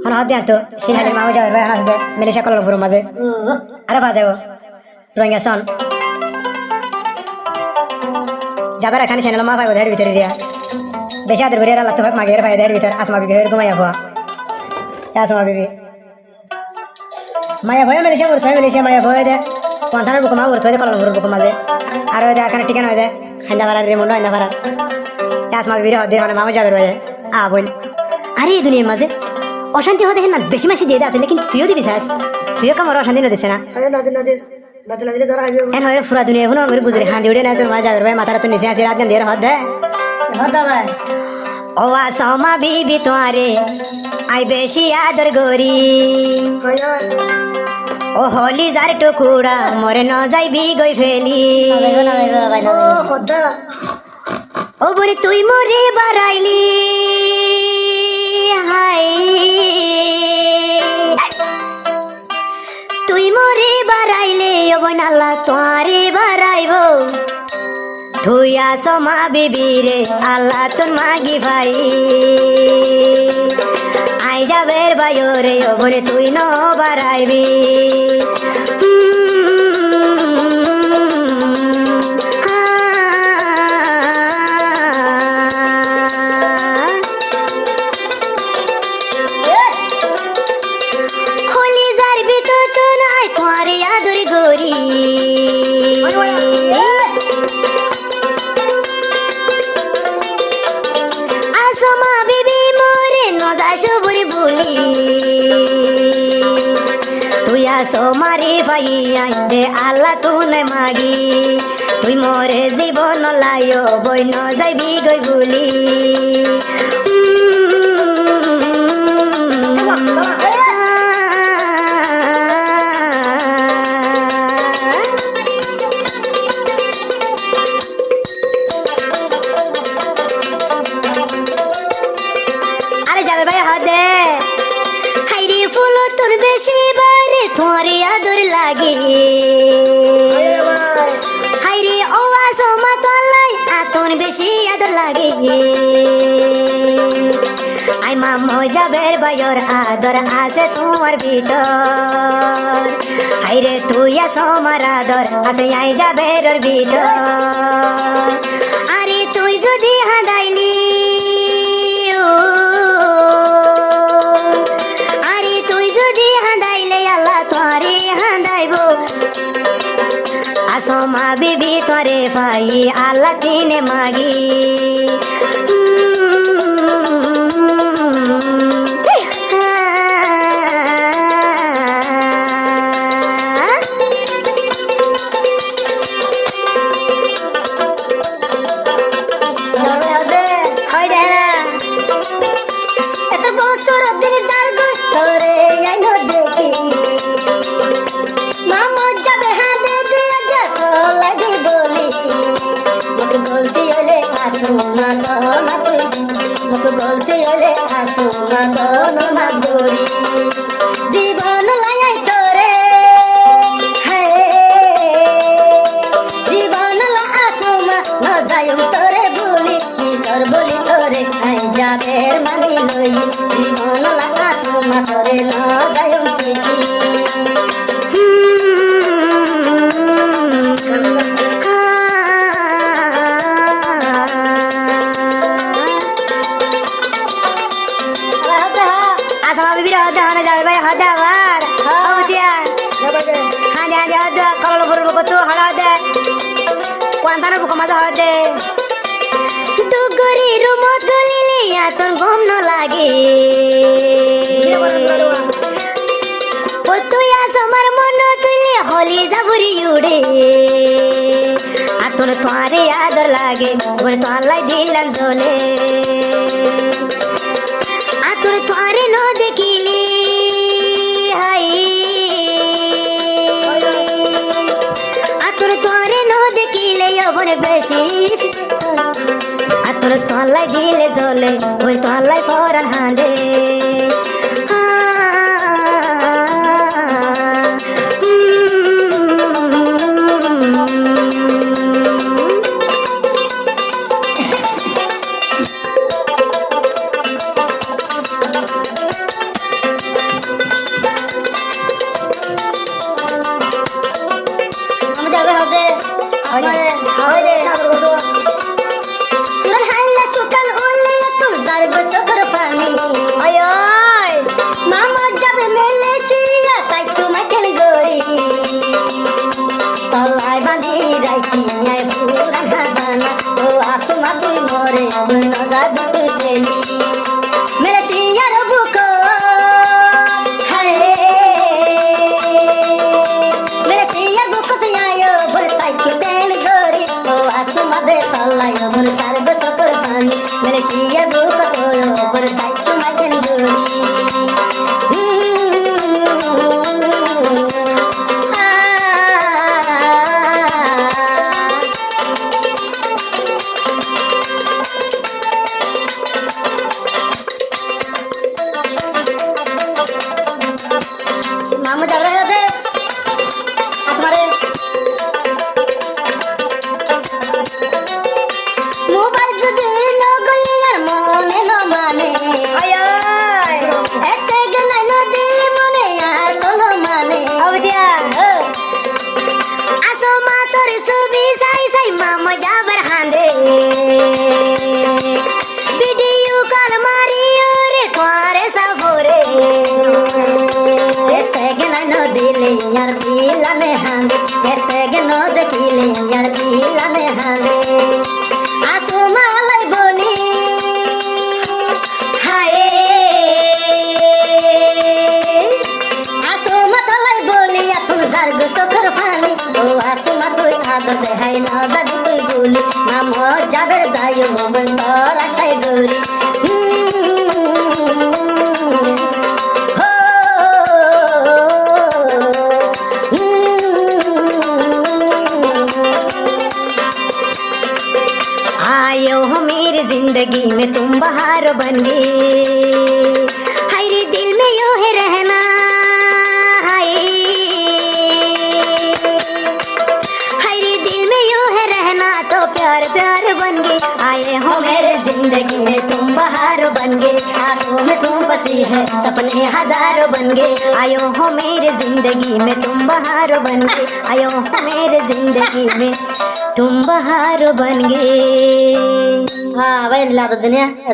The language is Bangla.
হন হদ তো সিনহালি মামু যাবে ভাই হানাস দে মেলেশিয়া কলমপুর মাঝে আরে বাজাবো রোহিঙ্গা সন যাবার এখানে চ্যানেল মা পাইব দেড় ভিতরে দিয়া বেশি আদের ঘুরে আল্লাহ তো ভাগ মাগের ভাই দেড় ভিতর আসমা বিবি হয়ে ঘুমাইয়া হওয়া আসমা বিবি মায়া ভয় মেলেশিয়া উঠতে মেলেশিয়া মায়া ভয় দে পন্থানের বুকু মা উঠতে কলমপুর বুকু মাঝে আর ওই এখানে ঠিকানা হয়ে দে হাইন্দা ভাড়ার রেমন্ড হাইন্দা ভাড়ার আসমা বিবির হদ্দির মানে মামু যাবে ভাই বোন আরে এই দুনিয়ার মাঝে অশান্তি হতে না বেশি মাসি দিয়ে আছে কিন্তু তুইও দিবি চাস তুইও কামড় অশান্তি না দিছে না এন হয় পুরা দুনিয়া এখন করে বুঝলি হাঁদি উঠে না তোর মা যাবে ভাই মাথাটা তো নিচে আছে রাত গান দিয়ে হদ দে ভাই ও আসমা বিবি তোয়ারে আই বেশি আদর গরি ও হলি যার টুকুড়া মরে ন যাইবি গই ফেলি ও বলি তুই মরে বাড়াইলি হাই তুই মরে বাড়াইলে বই নাল্লা তোয়ারে বাড়াইব তুই আসমা বিবি রে আল্লাহ তোর মাগি ভাই আই যাবের বাইও রে ও বলে তুই ন বাড়াইবি সোমারি ভাই দে আল্লাহ তুনে মাগি তুই মরে জীবন লাইও বই ন যাইবি গই বুলি আরে যাবে ভাই হাদে হাইরে ফুল তোর বেশি তোরে আদর লাগে হাইরে ও আসমা তোলাই আতন বেশি আদর লাগে আই মামু যাবের বাইর আদর আছে তোমার ভিতর হাইরে তুই আসমার আদর আছে আই যাবের ভিতর আরে তুই যদি হাঁদাইলি আসমা বিবি তোরে ভাই আল্লাহ তিনে মাগি বলতে হলে আসুমা দোনো মাগরি জীবন লাগাই তোরে জীবন লা আসুমা ন যাইম তোরে বলি নিজর বলি তোরে খাই যাবের মানি লই জীবন লা আসুমা তোরে ন যাইম ঠিকই পন্থানের বুকু মাঝে হদে দুগরি রুমত গলিলে আতন ঘুম ন লাগে ও তুই আসমার মন তুইলে হলি যাবুরি উড়ে আতন তোরে আদর লাগে বলে তোলাই দিলাম জলে আতন তোরে ন দেখিলি হাই আতন তোরে ন দেখিলে বলে বেশি আতর তোলাই দিলে জলে ওই তোলাই পরান হাঁদে कैसे गनो देखिले यार दिलाने हाले आसुमालाई बोली हाय आसुमालाई बोली तुम जारगो सखर फानी ओ आसुमा तुई आदर दे हाय ना जादी तुई बोली ना मो जाबेर जायो मोमन तोर आशाय गोरी आयो हो मेरी जिंदगी में तुम बहार बन गए हाय रे दिल में यूं ही रहना हाय हाय रे दिल में यूं है रहना तो प्यार प्यार बन गए आए हो मेरे जिंदगी में तुम बहार बन गए आंखों में तुम बसी है सपने हजारों बन गए आयो हो मेरे जिंदगी में तुम बहार बन गए आयो हो मेरे जिंदगी में तुम बहार बन गए हाँ वही ला दुनिया